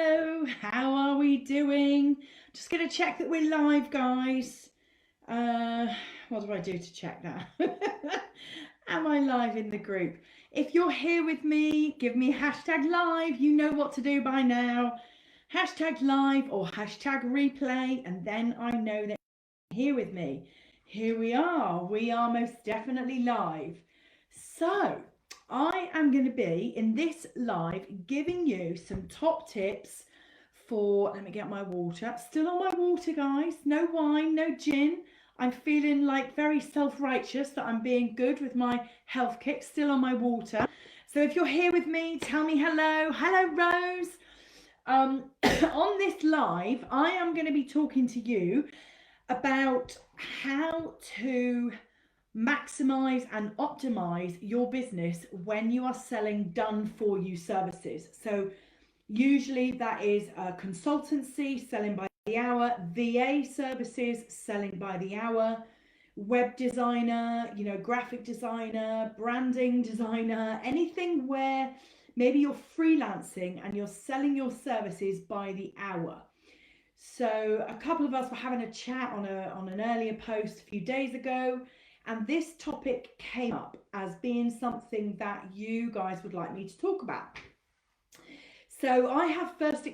Hello, how are we doing? Just going to check that we're live, guys. What do I do to check that? Am I live in the group? If you're here with me, give me hashtag live. You know what to do by now. Hashtag live or hashtag replay, and then I know that you're here with me. Here we are. We are most definitely live. So, I am going to be in this live giving you some top tips for, let me get my water, still on my water, guys, no wine, no gin. I'm feeling like very self-righteous that I'm being good with my health kick, still on my water. So if you're here with me, tell me hello. Hello, Rose. On this live, I am going to be talking to you about how to maximize and optimize your business when you are selling done for you services. So usually that is a consultancy, selling by the hour, VA services, selling by the hour, web designer, graphic designer, branding designer, anything where maybe you're freelancing and you're selling your services by the hour. So a couple of us were having a chat on an earlier post a few days ago, and this topic came up as being something that you guys would like me to talk about. So I have first-hand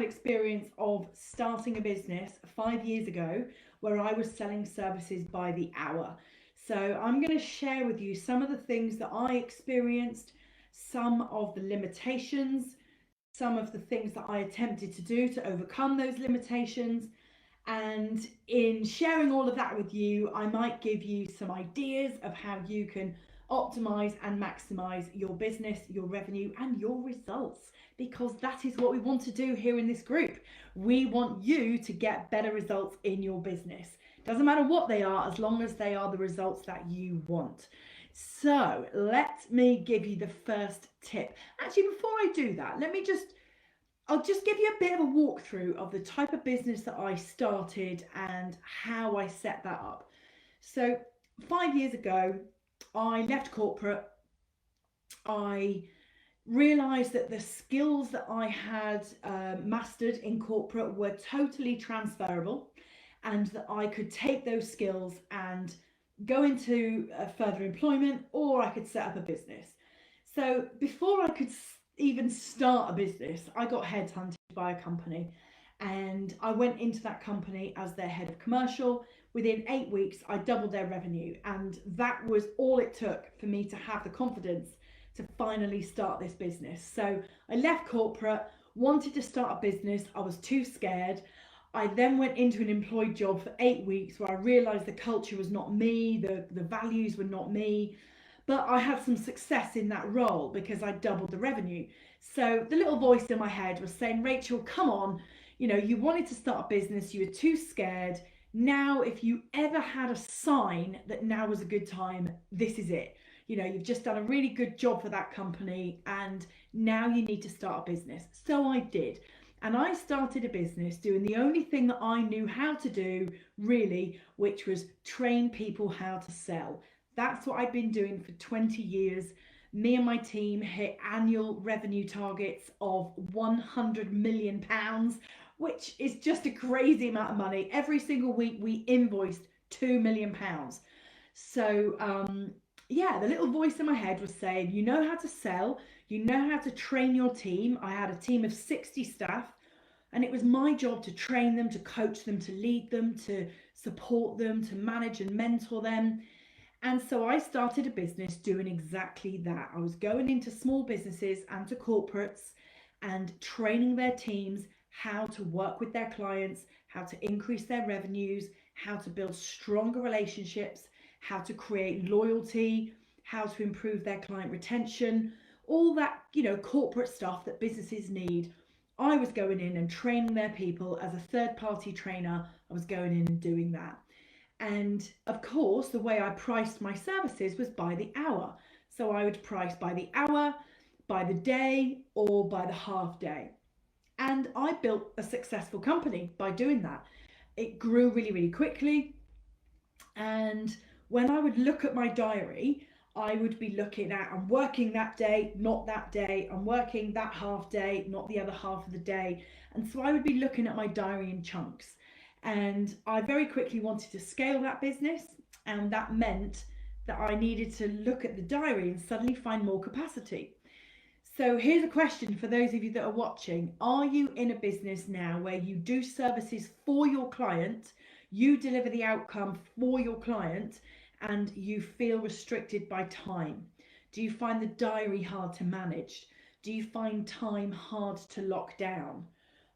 experience of starting a business 5 years ago where I was selling services by the hour. So I'm going to share with you some of the things that I experienced, some of the limitations, some of the things that I attempted to do to overcome those limitations. And in sharing all of that with you, I might give you some ideas of how you can optimize and maximize your business, your revenue, and your results, because that is what we want to do here in this group. We want you to get better results in your business. Doesn't matter what they are, as long as they are the results that you want. So let me give you the first tip. Actually, before I do that, I'll just give you a bit of a walkthrough of the type of business that I started and how I set that up. So 5 years ago, I left corporate. I realized that the skills that I had mastered in corporate were totally transferable, and that I could take those skills and go into further employment, or I could set up a business. So before I could even start a business, I got headhunted by a company, and I went into that company as their head of commercial. Within 8 weeks, I doubled their revenue, and that was all it took for me to have the confidence to finally start this business. So I left corporate, wanted to start a business. I was too scared. I then went into an employed job for 8 weeks where I realized the culture was not me, the values were not me. But I had some success in that role because I doubled the revenue. So the little voice in my head was saying, Rachel, come on, you wanted to start a business, you were too scared. Now, if you ever had a sign that now was a good time, this is it. You've just done a really good job for that company, and now you need to start a business. So I did. And I started a business doing the only thing that I knew how to do, really, which was train people how to sell. That's what I've been doing for 20 years. Me and my team hit annual revenue targets of £100 million, which is just a crazy amount of money. Every single week we invoiced £2 million. So, yeah, the little voice in my head was saying, you know how to sell, you know how to train your team. I had a team of 60 staff, and it was my job to train them, to coach them, to lead them, to support them, to manage and mentor them. And so I started a business doing exactly that. I was going into small businesses and to corporates and training their teams how to work with their clients, how to increase their revenues, how to build stronger relationships, how to create loyalty, how to improve their client retention, all that, corporate stuff that businesses need. I was going in and training their people as a third-party trainer. I was going in and doing that. And of course, the way I priced my services was by the hour. So I would price by the hour, by the day, or by the half day. And I built a successful company by doing that. It grew really, really quickly. And when I would look at my diary, I would be looking at, I'm working that day, not that day. I'm working that half day, not the other half of the day. And so I would be looking at my diary in chunks. And I very quickly wanted to scale that business. And that meant that I needed to look at the diary and suddenly find more capacity. So here's a question for those of you that are watching. Are you in a business now where you do services for your client, you deliver the outcome for your client, and you feel restricted by time? Do you find the diary hard to manage? Do you find time hard to lock down?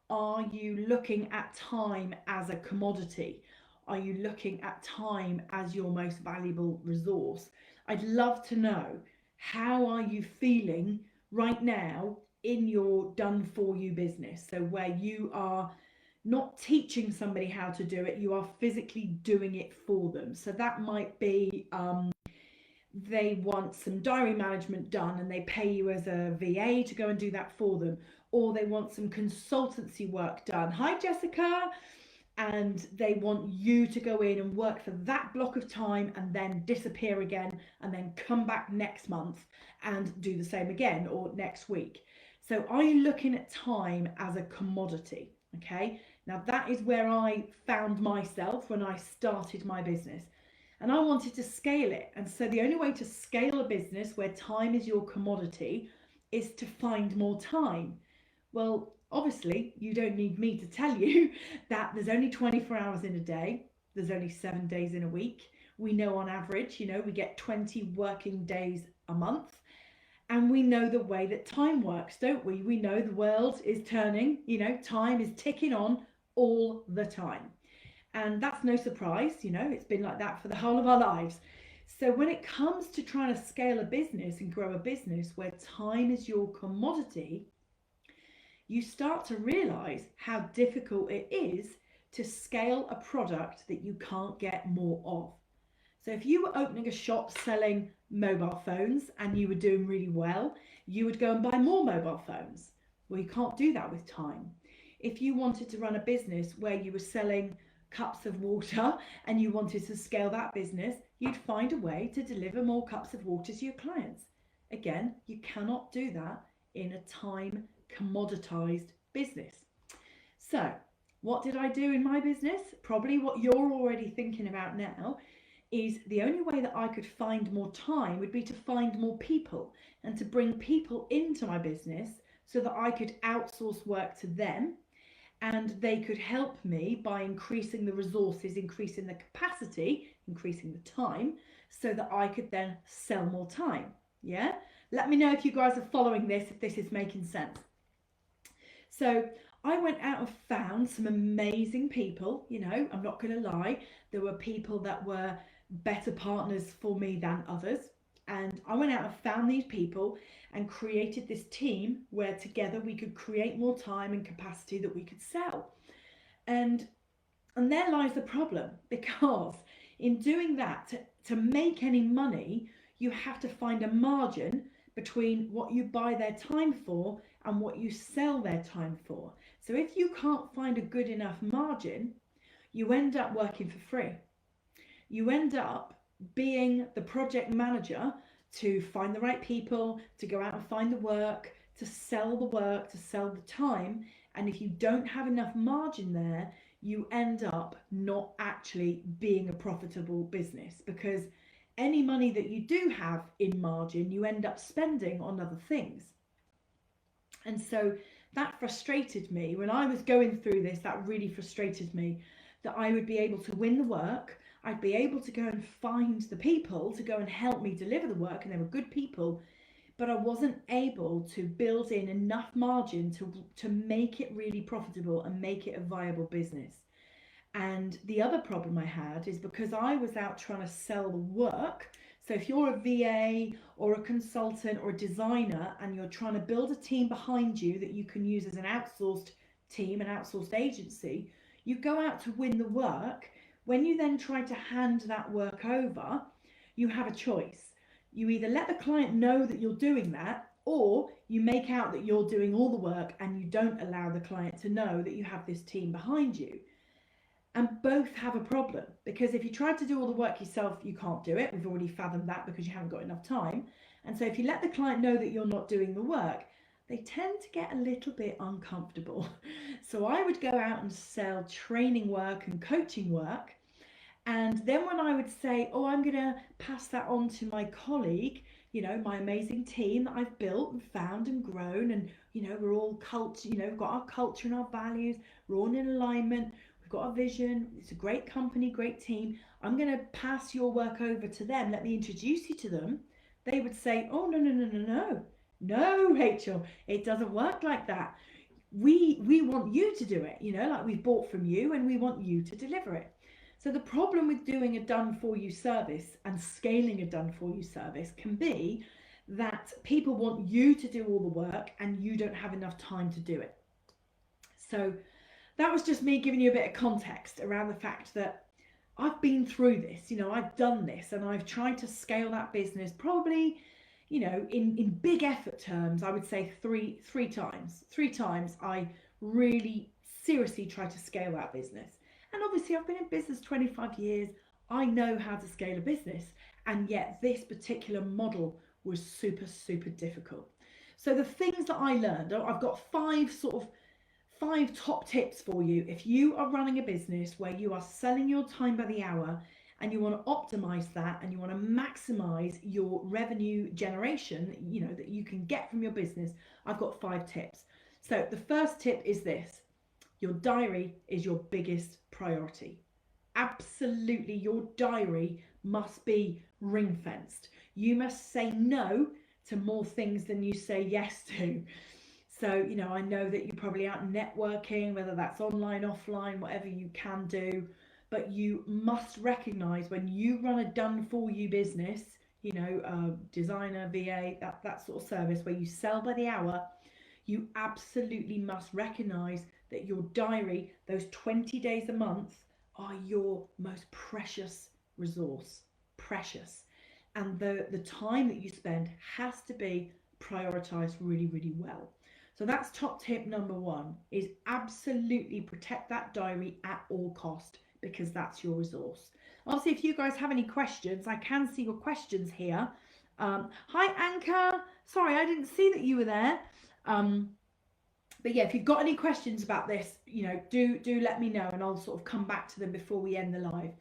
Are you looking at time as a commodity? Are you looking at time as your most valuable resource? I'd love to know, how are you feeling right now in your done for you business? So where you are not teaching somebody how to do it, you are physically doing it for them. So that might be they want some diary management done and they pay you as a VA to go and do that for them, or they want some consultancy work done. Hi, Jessica. And they want you to go in and work for that block of time and then disappear again and then come back next month and do the same again, or next week. So are you looking at time as a commodity? Okay, now that is where I found myself when I started my business, and I wanted to scale it. And so the only way to scale a business where time is your commodity is to find more time. Well, obviously, you don't need me to tell you that there's only 24 hours in a day, there's only 7 days in a week. We know on average, we get 20 working days a month. And we know the way that time works, don't we? We know the world is turning, time is ticking on all the time. And that's no surprise, it's been like that for the whole of our lives. So when it comes to trying to scale a business and grow a business where time is your commodity, you start to realize how difficult it is to scale a product that you can't get more of. So if you were opening a shop selling mobile phones and you were doing really well, you would go and buy more mobile phones. Well, you can't do that with time. If you wanted to run a business where you were selling cups of water and you wanted to scale that business, you'd find a way to deliver more cups of water to your clients. Again, you cannot do that in a time commoditized business. So, what did I do in my business? Probably what you're already thinking about now is the only way that I could find more time would be to find more people and to bring people into my business so that I could outsource work to them and they could help me by increasing the resources, increasing the capacity, increasing the time, so that I could then sell more time. Yeah? Let me know if you guys are following this, if this is making sense. So I went out and found some amazing people, I'm not going to lie. There were people that were better partners for me than others. And I went out and found these people and created this team where together we could create more time and capacity that we could sell. And there lies the problem, because in doing that, to make any money, you have to find a margin between what you buy their time for and what you sell their time for. So if you can't find a good enough margin, you end up working for free. You end up being the project manager to find the right people, to go out and find the work, to sell the work, to sell the time. And if you don't have enough margin there, you end up not actually being a profitable business, because any money that you do have in margin, you end up spending on other things. And so that frustrated me. When I was going through this, that really frustrated me, that I would be able to win the work, I'd be able to go and find the people to go and help me deliver the work, and they were good people, but I wasn't able to build in enough margin to make it really profitable and make it a viable business. And the other problem I had is because I was out trying to sell the work. So if you're a VA or a consultant or a designer and you're trying to build a team behind you that you can use as an outsourced team, an outsourced agency, you go out to win the work. When you then try to hand that work over, you have a choice. You either let the client know that you're doing that, or you make out that you're doing all the work and you don't allow the client to know that you have this team behind you. And both have a problem, because if you try to do all the work yourself, you can't do it. We've already fathomed that because you haven't got enough time. And so if you let the client know that you're not doing the work, they tend to get a little bit uncomfortable. So I would go out and sell training work and coaching work. And then when I would say, oh, I'm going to pass that on to my colleague, my amazing team that I've built and found and grown, and, we're all culture, we've got our culture and our values, we're all in alignment, we've got a vision, it's a great company, great team, I'm going to pass your work over to them, let me introduce you to them. They would say, oh, no, no, no, no, no. No, Rachel, it doesn't work like that. We want you to do it, like we've bought from you and we want you to deliver it. So the problem with doing a done for you service and scaling a done for you service can be that people want you to do all the work and you don't have enough time to do it. So that was just me giving you a bit of context around the fact that I've been through this, I've done this, and I've tried to scale that business probably, in big effort terms, I would say three times. Three times I really seriously tried to scale that business. And obviously I've been in business 25 years. I know how to scale a business. And yet this particular model was super, super difficult. So the things that I learned, I've got five top tips for you. If you are running a business where you are selling your time by the hour and you want to optimize that and you want to maximize your revenue generation, that you can get from your business, I've got 5 tips. So the first tip is this: your diary is your biggest priority. Absolutely, your diary must be ring fenced. You must say no to more things than you say yes to. So, I know that you're probably out networking, whether that's online, offline, whatever you can do, but you must recognize when you run a done for you business, designer, VA, that sort of service where you sell by the hour, you absolutely must recognize that your diary, those 20 days a month, are your most precious resource. Precious. And the time that you spend has to be prioritized really, really well. So that's top tip number 1, is absolutely protect that diary at all cost, because that's your resource. Obviously, if you guys have any questions, I can see your questions here. Hi, Anchor. Sorry, I didn't see that you were there. But yeah, if you've got any questions about this, do let me know and I'll sort of come back to them before we end the live.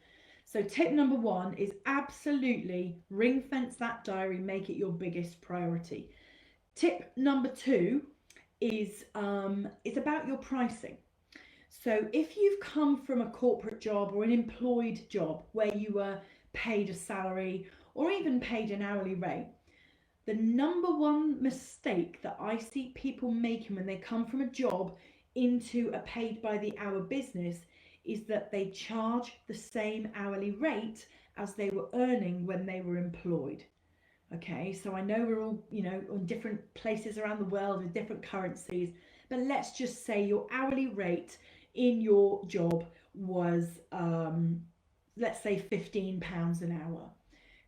So tip number 1 is absolutely ring fence that diary, make it your biggest priority. Tip number 2 is about your pricing. So if you've come from a corporate job or an employed job where you were paid a salary or even paid an hourly rate, the number 1 mistake that I see people making when they come from a job into a paid by the hour business is that they charge the same hourly rate as they were earning when they were employed. Okay, so I know we're all, on different places around the world with different currencies, but let's just say your hourly rate in your job was, let's say £15 an hour.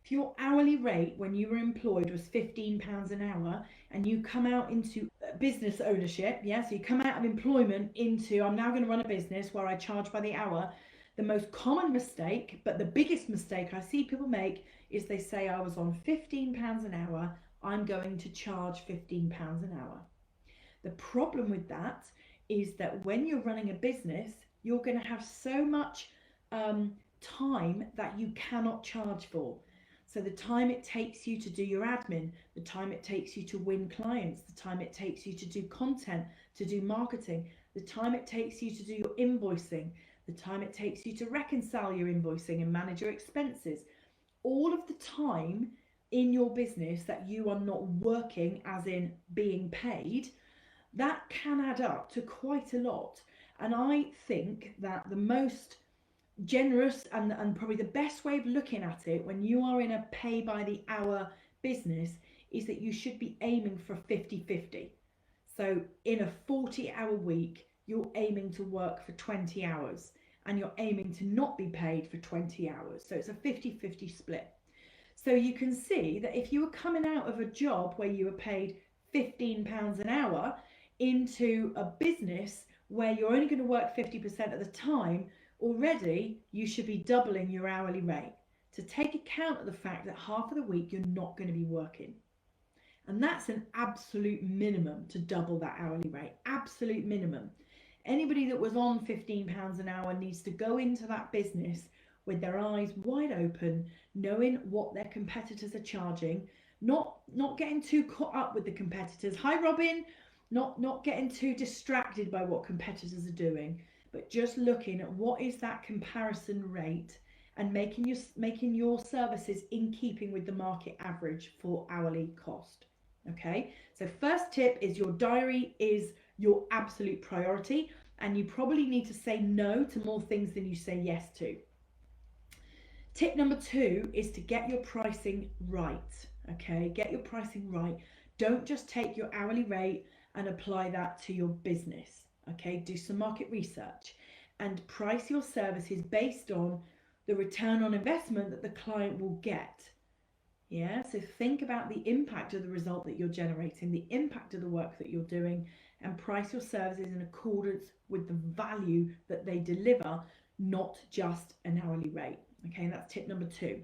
If your hourly rate when you were employed was £15 an hour and you come out into business ownership, so you come out of employment into, I'm now going to run a business where I charge by the hour, the most common mistake, but the biggest mistake I see people make, is they say, I was on £15 an hour, I'm going to charge £15 an hour. The problem with that is that when you're running a business, you're going to have so much time that you cannot charge for. So the time it takes you to do your admin, the time it takes you to win clients, the time it takes you to do content, to do marketing, the time it takes you to do your invoicing, the time it takes you to reconcile your invoicing and manage your expenses, all of the time in your business that you are not working, as in being paid, that can add up to quite a lot. And I think that the most generous and probably the best way of looking at it when you are in a pay by the hour business is that you should be aiming for 50-50. So in a 40-hour week, you're aiming to work for 20 hours and you're aiming to not be paid for 20 hours. So it's a 50-50 split. So you can see that if you were coming out of a job where you were paid £15 an hour into a business where you're only going to work 50% of the time, already you should be doubling your hourly rate to take account of the fact that half of the week you're not going to be working. And that's an absolute minimum to double that hourly rate. Absolute minimum. Anybody that was on £15 an hour needs to go into that business with their eyes wide open, knowing what their competitors are charging, not getting too caught up with the competitors. Hi Robin, not getting too distracted by what competitors are doing, but just looking at what is that comparison rate and making your services in keeping with the market average for hourly cost. Okay, so first tip is your diary is your absolute priority, and you probably need to say no to more things than you say yes to. Tip number 2 is to get your pricing right. Okay, get your pricing right. Don't just take your hourly rate and apply that to your business. Okay, do some market research and price your services based on the return on investment that the client will get. Yeah, so think about the impact of the result that you're generating, the impact of the work that you're doing, and price your services in accordance with the value that they deliver, not just an hourly rate. Okay, and that's tip number 2.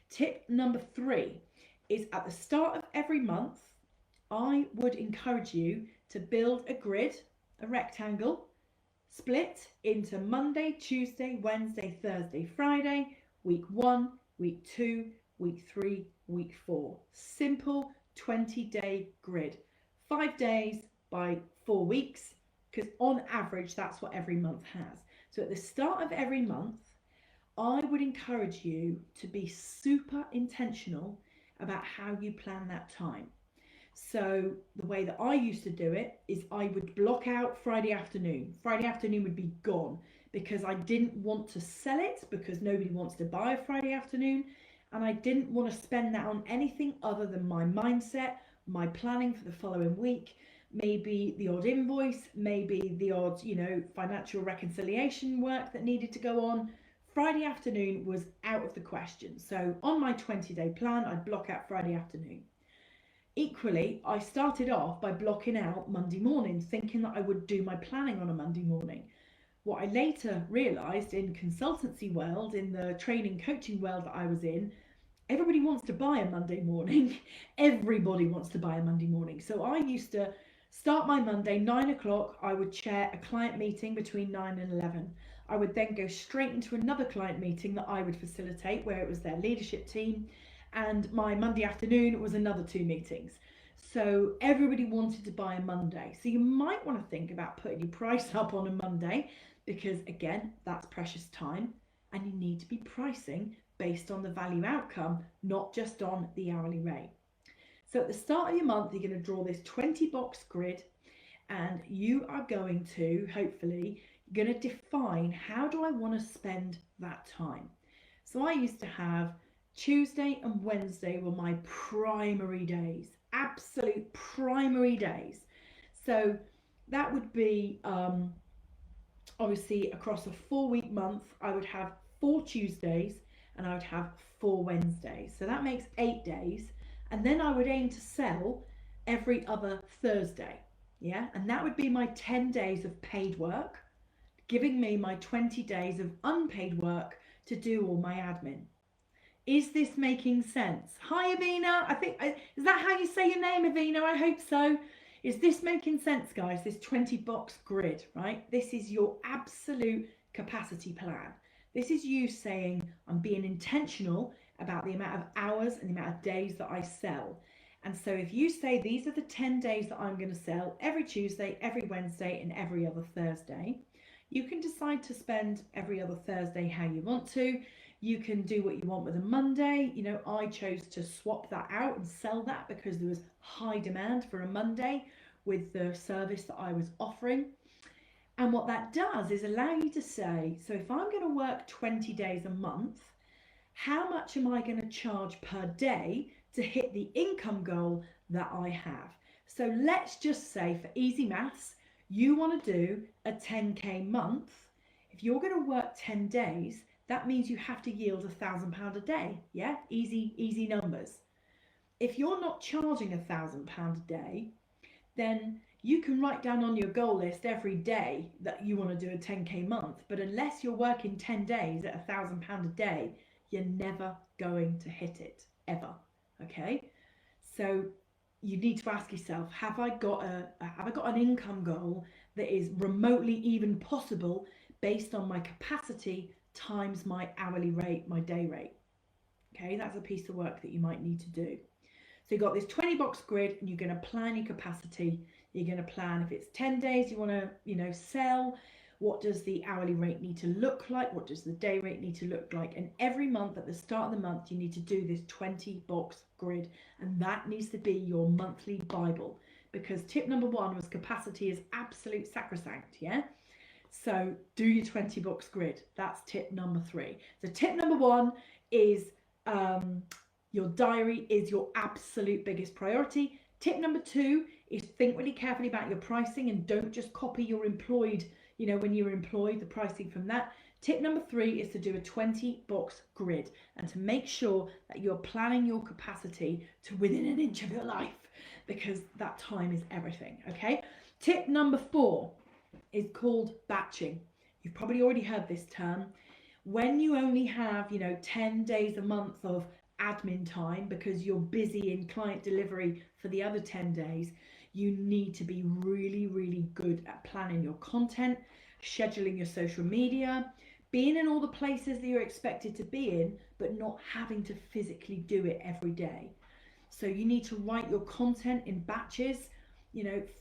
Tip number 3 is at the start of every month, I would encourage you to build a grid, a rectangle, split into Monday, Tuesday, Wednesday, Thursday, Friday, week 1, week 2, week 3, week 4. Simple 20-day grid. 5 days by 4 weeks, because on average, that's what every month has. So at the start of every month, I would encourage you to be super intentional about how you plan that time. So the way that I used to do it is I would block out Friday afternoon. Friday afternoon would be gone because I didn't want to sell it, because nobody wants to buy a Friday afternoon. And I didn't want to spend that on anything other than my mindset, my planning for the following week, maybe the odd invoice, maybe the odd, financial reconciliation work that needed to go on. Friday afternoon was out of the question. So on my 20-day plan, I'd block out Friday afternoon. Equally, I started off by blocking out Monday morning, thinking that I would do my planning on a Monday morning. What I later realised in consultancy world, in the training coaching world that I was in, everybody wants to buy a Monday morning. Everybody wants to buy a Monday morning. So I used to start my Monday, 9 o'clock, I would chair a client meeting between 9 and 11. I would then go straight into another client meeting that I would facilitate, where it was their leadership team. And my Monday afternoon was another 2 meetings. So everybody wanted to buy a Monday. So you might want to think about putting your price up on a Monday, because again, that's precious time, and you need to be pricing based on the value outcome, not just on the hourly rate. So at the start of your month, you're going to draw this 20-box grid, and you are going to, hopefully, you're going to define, how do I want to spend that time? So I used to have Tuesday and Wednesday were my primary days, absolute primary days. So that would be obviously across a 4-week month, I would have 4 Tuesdays and I would have 4 Wednesdays. So that makes 8 days. And then I would aim to sell every other Thursday. Yeah. And that would be my 10 days of paid work, giving me my 20 days of unpaid work to do all my admin. Is this making sense? Hi, Avina. Is that how you say your name, Avina? I hope so. Is this making sense, guys? This 20-box grid, right? This is your absolute capacity plan. This is you saying, I'm being intentional about the amount of hours and the amount of days that I sell. And so if you say, these are the 10 days that I'm going to sell every Tuesday, every Wednesday, and every other Thursday, you can decide to spend every other Thursday how you want to. You can do what you want with a Monday. I chose to swap that out and sell that because there was high demand for a Monday with the service that I was offering. And what that does is allow you to say, so if I'm going to work 20 days a month, how much am I going to charge per day to hit the income goal that I have? So let's just say, for easy maths, you want to do a 10k month. If you're going to work 10 days, that means you have to yield £1,000 a day. Yeah, easy numbers. If you're not charging £1,000 a day, then You can write down on your goal list every day that you want to do a 10k month, but unless you're working 10 days at £1,000 a day, you're never going to hit it ever. Okay, so you need to ask yourself, have I got an income goal that is remotely even possible based on my capacity times my hourly rate, my day rate? Okay, that's a piece of work that you might need to do. So you've got this 20 box grid and you're going to plan your capacity. You're going to plan if it's 10 days you want to, sell, what does the hourly rate need to look like? What does the day rate need to look like? And every month at the start of the month, you need to do this 20 box grid. And that needs to be your monthly Bible, because tip number 1 was capacity is absolute sacrosanct. Yeah. So do your 20 box grid. That's tip number 3. So tip number 1 is your diary is your absolute biggest priority. Tip number 2 is think really carefully about your pricing and don't just copy your employed, when you're employed, the pricing from that. Tip number 3 is to do a 20 box grid and to make sure that you're planning your capacity to within an inch of your life, because that time is everything. Okay. Tip number 4 is called batching. You've probably already heard this term. When you only have, 10 days a month of admin time because you're busy in client delivery for the other 10 days, you need to be really, really good at planning your content, scheduling your social media, being in all the places that you're expected to be in, but not having to physically do it every day. So you need to write your content in batches.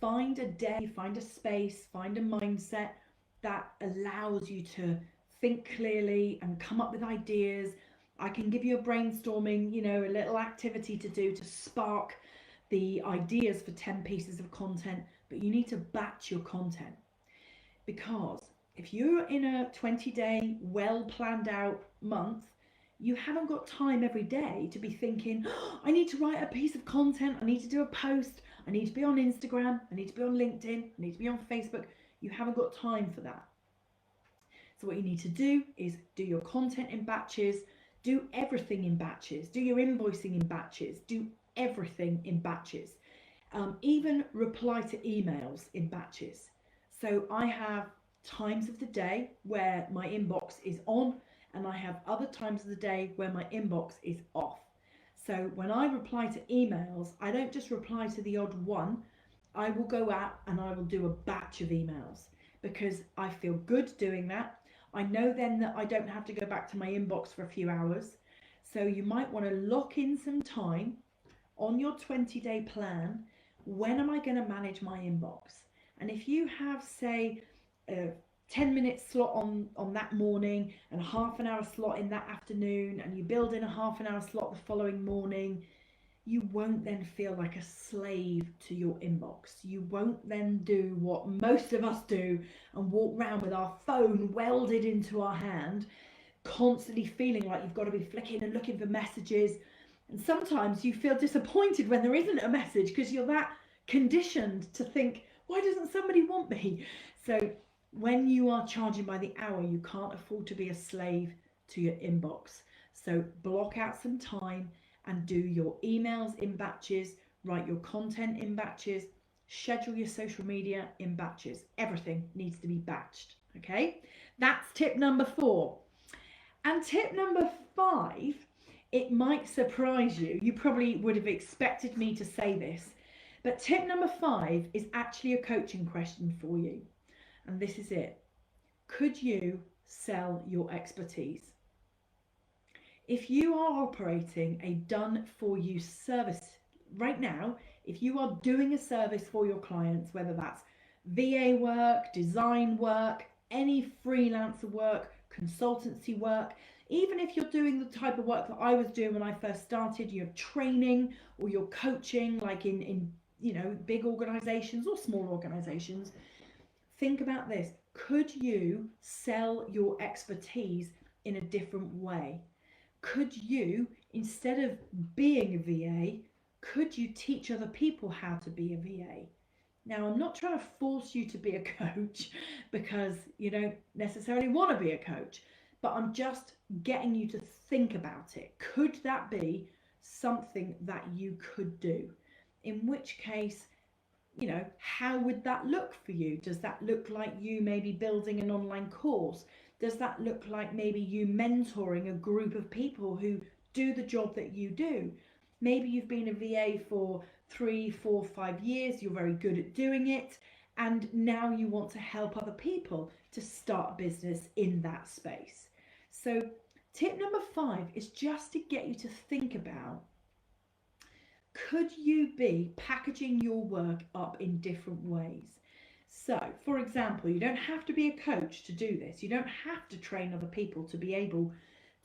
Find a day, find a space, find a mindset that allows you to think clearly and come up with ideas. I can give you a brainstorming, a little activity to do to spark the ideas for 10 pieces of content, but you need to batch your content, because if you're in a 20-day, well planned out month, you haven't got time every day to be thinking, oh, I need to write a piece of content, I need to do a post, I need to be on Instagram, I need to be on LinkedIn, I need to be on Facebook. You haven't got time for that. So what you need to do is do your content in batches, do everything in batches, do your invoicing in batches, do everything in batches. Even reply to emails in batches. So I have times of the day where my inbox is on, and I have other times of the day where my inbox is off. So when I reply to emails, I don't just reply to the odd one. I will go out and I will do a batch of emails because I feel good doing that. I know then that I don't have to go back to my inbox for a few hours. So you might want to lock in some time on your 20-day plan. When am I going to manage my inbox? And if you have, say, a 10-minute slot on that morning and a half an hour slot in that afternoon, and you build in a half an hour slot the following morning, you won't then feel like a slave to your inbox. You won't then do what most of us do and walk around with our phone welded into our hand, constantly feeling like you've got to be flicking and looking for messages. And sometimes you feel disappointed when there isn't a message because you're that conditioned to think, why doesn't somebody want me? So when you are charging by the hour, you can't afford to be a slave to your inbox. So block out some time and do your emails in batches, write your content in batches, schedule your social media in batches. Everything needs to be batched. Okay, that's tip number 4. And tip number 5, it might surprise you. You probably would have expected me to say this, but tip number 5 is actually a coaching question for you. And this is it. Could you sell your expertise? If you are operating a done-for-you service right now, if you are doing a service for your clients, whether that's VA work, design work, any freelancer work, consultancy work, even if you're doing the type of work that I was doing when I first started, you're training or you're coaching, like in big organizations or small organizations, think about this. Could you sell your expertise in a different way? Could you, instead of being a VA, could you teach other people how to be a VA? Now, I'm not trying to force you to be a coach because you don't necessarily want to be a coach, but I'm just getting you to think about it. Could that be something that you could do? In which case, how would that look for you? Does that look like you maybe building an online course? Does that look like maybe you mentoring a group of people who do the job that you do? Maybe you've been a VA for 3, 4, 5 years, you're very good at doing it, and now you want to help other people to start a business in that space. So, tip number 5 is just to get you to think about, could you be packaging your work up in different ways? So, for example, you don't have to be a coach to do this. You don't have to train other people to be able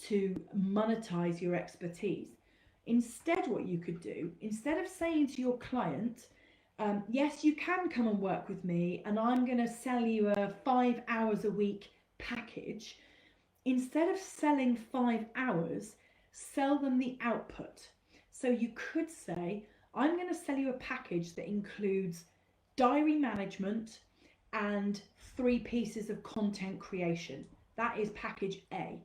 to monetize your expertise. Instead, what you could do, instead of saying to your client, yes, you can come and work with me and I'm going to sell you a 5 hours a week package, instead of selling 5 hours, sell them the output. So you could say, I'm going to sell you a package that includes diary management and 3 pieces of content creation. That is package A.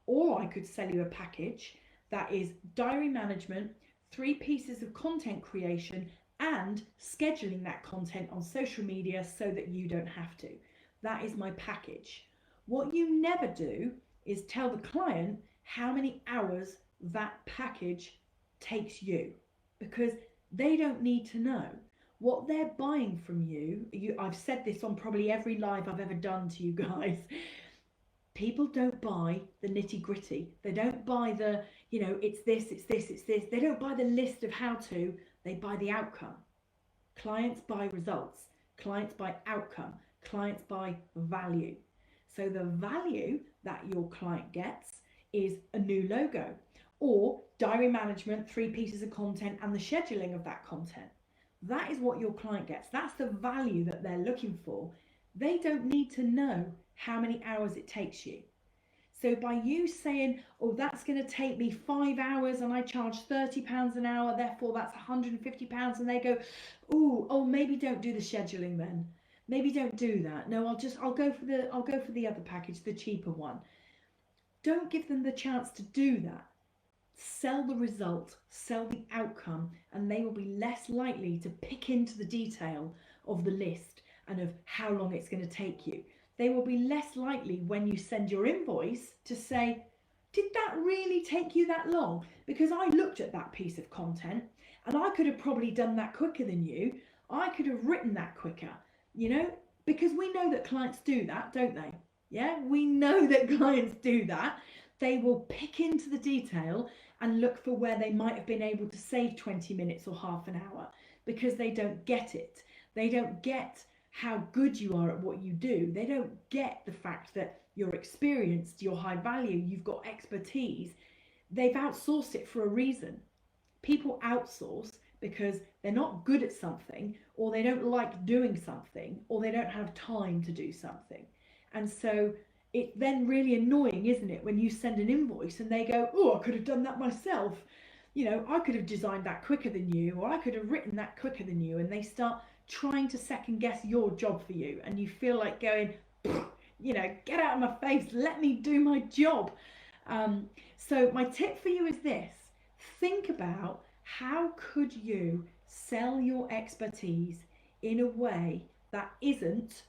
Or I could sell you a package that is diary management, 3 pieces of content creation, and scheduling that content on social media so that you don't have to. That is my package. What you never do is tell the client how many hours that package takes you, because they don't need to know. What they're buying from you, I've said this on probably every live I've ever done to you guys, people don't buy the nitty gritty. They don't buy the, it's this, it's this, it's this. They don't buy the list of how to, they buy the outcome. Clients buy results. Clients buy outcome. Clients buy value. So the value that your client gets is a new logo, or diary management, 3 pieces of content, and the scheduling of that content. That is what your client gets. That's the value that they're looking for. They don't need to know how many hours it takes you. So by you saying, oh, that's going to take me 5 hours and I charge £30 an hour, therefore that's £150, and they go, oh, maybe don't do the scheduling then. Maybe don't do that. No, I'll go for the other package, the cheaper one. Don't give them the chance to do that. Sell the result, sell the outcome, and they will be less likely to pick into the detail of the list and of how long it's going to take you. They will be less likely when you send your invoice to say, did that really take you that long? Because I looked at that piece of content and I could have probably done that quicker than you. I could have written that quicker, because we know that clients do that, don't they? Yeah, we know that clients do that. They will pick into the detail and look for where they might have been able to save 20 minutes or half an hour, because they don't get it. They don't get how good you are at what you do. They don't get the fact that you're experienced, you're high value, you've got expertise. They've outsourced it for a reason. People outsource because they're not good at something, or they don't like doing something, or they don't have time to do something. And so it's then really annoying, isn't it, when you send an invoice and they go, oh, I could have done that myself. I could have designed that quicker than you, or I could have written that quicker than you. And they start trying to second guess your job for you. And you feel like going, get out of my face, let me do my job. So my tip for you is this: think about, how could you sell your expertise in a way that isn't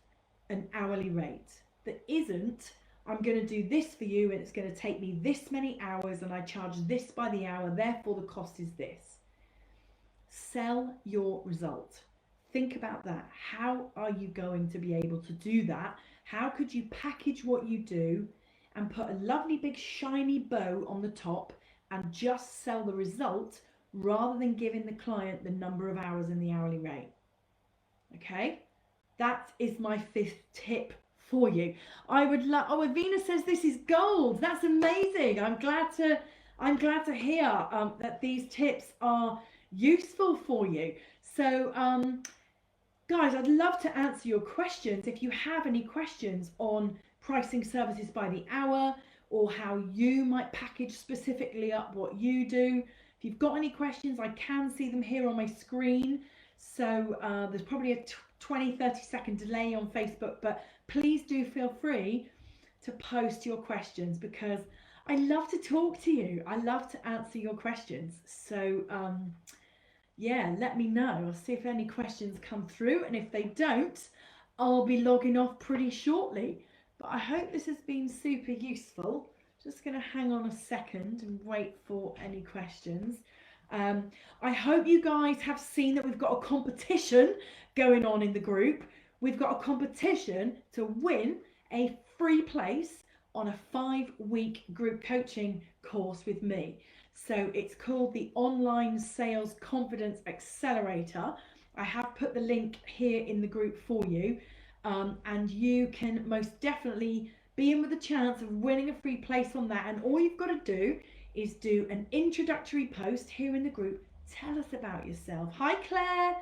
an hourly rate, that isn't, I'm going to do this for you and it's going to take me this many hours and I charge this by the hour, therefore the cost is this. Sell your result. Think about that. How are you going to be able to do that? How could you package what you do and put a lovely big shiny bow on the top and just sell the result, rather than giving the client the number of hours in the hourly rate? Okay, that is my 5th tip for you. I would love, Avina says this is gold. That's amazing. I'm glad to hear that these tips are useful for you. So guys, I'd love to answer your questions. If you have any questions on pricing services by the hour, or how you might package specifically up what you do, if you've got any questions, I can see them here on my screen. So there's probably a 20-30 second delay on Facebook, but please do feel free to post your questions, because I love to talk to you. I love to answer your questions. So yeah, let me know. I'll see if any questions come through, and if they don't, I'll be logging off pretty shortly. But I hope this has been super useful. Just going to hang on a second and wait for any questions. Um, I hope you guys have seen that we've got a competition going on in the group. We've got a competition to win a free place on a 5-week group coaching course with me. So it's called the Online Sales Confidence Accelerator. I have put the link here in the group for you, and you can most definitely be in with a chance of winning a free place on that. And all you've got to do is do an introductory post here in the group. Tell us about yourself. Hi, Claire.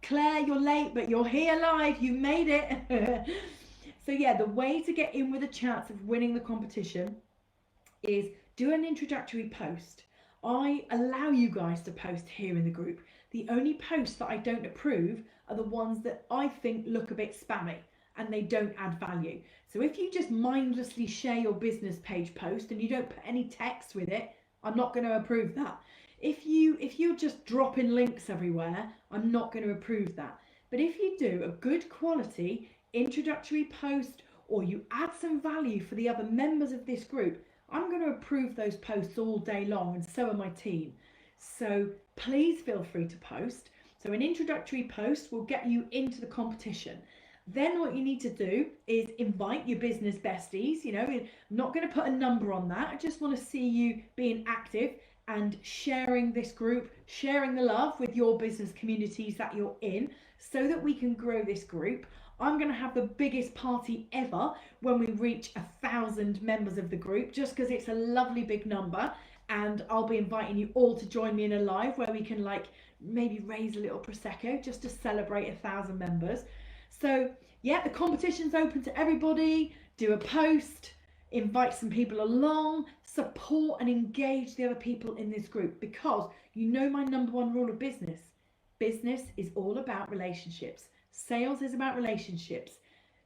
Claire, you're late, but you're here live. You made it. So yeah, the way to get in with a chance of winning the competition is do an introductory post. I allow you guys to post here in the group. The only posts that I don't approve are the ones that I think look a bit spammy and they don't add value. So if you just mindlessly share your business page post and you don't put any text with it, I'm not going to approve that. If you're just dropping links everywhere, I'm not going to approve that. But if you do a good quality introductory post, or you add some value for the other members of this group, I'm going to approve those posts all day long, and so are my team. So please feel free to post. So an introductory post will get you into the competition. Then what you need to do is invite your business besties. You know, I'm not going to put a number on that. I just want to see you being active and sharing this group, sharing the love with your business communities that you're in, so that we can grow this group. I'm going to have the biggest party ever when we reach 1,000 members of the group, just because it's a lovely big number. And I'll be inviting you all to join me in a live where we can like maybe raise a little prosecco just to celebrate 1,000 members. So yeah, the competition's open to everybody. Do a post, invite some people along, support and engage the other people in this group, because you know my number one rule of business. Business is all about relationships. Sales is about relationships.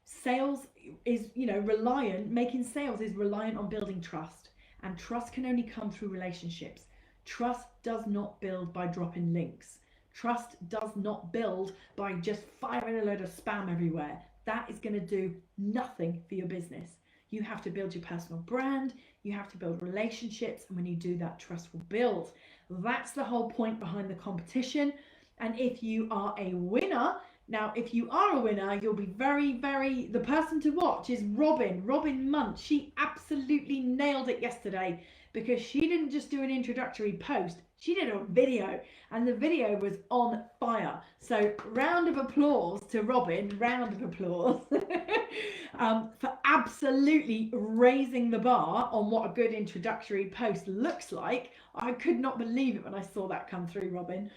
Sales is, making sales is reliant on building trust. And trust can only come through relationships. Trust does not build by dropping links. Trust does not build by just firing a load of spam everywhere. That is going to do nothing for your business. You have to build your personal brand. You have to build relationships. And when you do that, trust will build. That's the whole point behind the competition. And if you are a winner, now, if you are a winner, you'll be the person to watch is Robin Munt. She absolutely nailed it yesterday, because she didn't just do an introductory post, she did a video, and the video was on fire. So round of applause to Robin, round of applause for absolutely raising the bar on what a good introductory post looks like. I could not believe it when I saw that come through, Robin.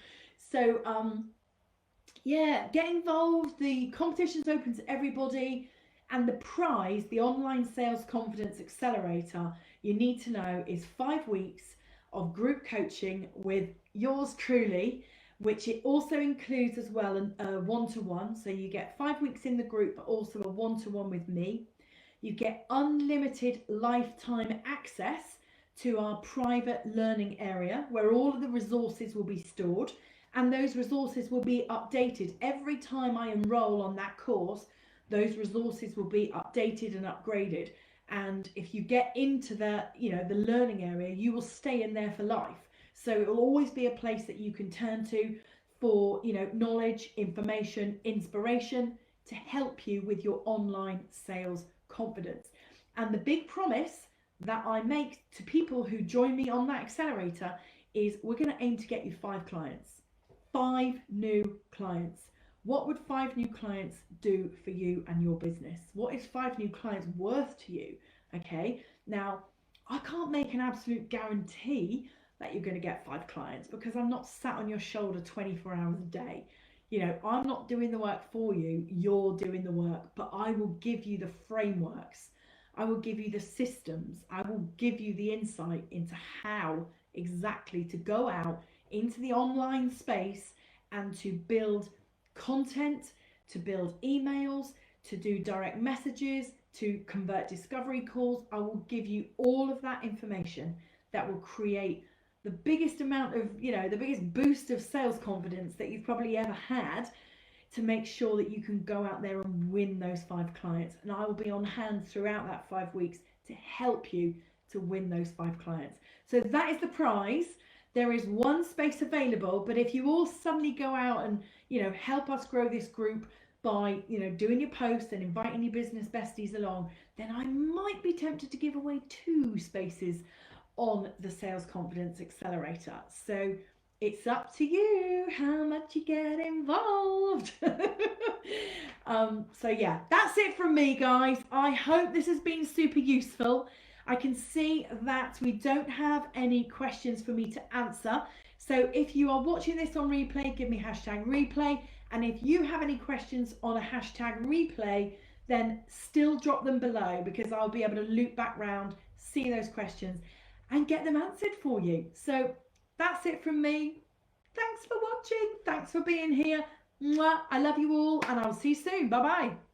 So, yeah, get involved. The competition's open to everybody. And the prize, the Online Sales Confidence Accelerator, you need to know, is 5 weeks of group coaching with yours truly, which it also includes as well a one-to-one. So you get 5 weeks in the group, but also a one-to-one with me. You get unlimited lifetime access to our private learning area, where all of the resources will be stored. And those resources will be updated every time I enroll on that course. Those resources will be updated and upgraded. And if you get into the learning area, you will stay in there for life. So it will always be a place that you can turn to for, knowledge, information, inspiration to help you with your online sales confidence. And the big promise that I make to people who join me on that accelerator is we're going to aim to get you 5 clients. 5 new clients. What would 5 new clients do for you and your business? What is 5 new clients worth to you? Okay, now I can't make an absolute guarantee that you're going to get 5 clients, because I'm not sat on your shoulder 24 hours a day. I'm not doing the work for you, you're doing the work, but I will give you the frameworks. I will give you the systems. I will give you the insight into how exactly to go out into the online space and to build content, to build emails, to do direct messages, to convert discovery calls. I will give you all of that information that will create the biggest amount of, the biggest boost of sales confidence that you've probably ever had, to make sure that you can go out there and win those 5 clients. And I will be on hand throughout that 5 weeks to help you to win those 5 clients. So that is the prize. There is 1 space available, but if you all suddenly go out and, help us grow this group by, doing your posts and inviting your business besties along, then I might be tempted to give away 2 spaces on the Sales Confidence Accelerator. So it's up to you how much you get involved. So yeah, that's it from me, guys. I hope this has been super useful. I can see that we don't have any questions for me to answer. So if you are watching this on replay, give me #replay. And if you have any questions on a #replay, then still drop them below, because I'll be able to loop back round, see those questions and get them answered for you. So that's it from me. Thanks for watching. Thanks for being here. Mwah. I love you all, and I'll see you soon. Bye-bye.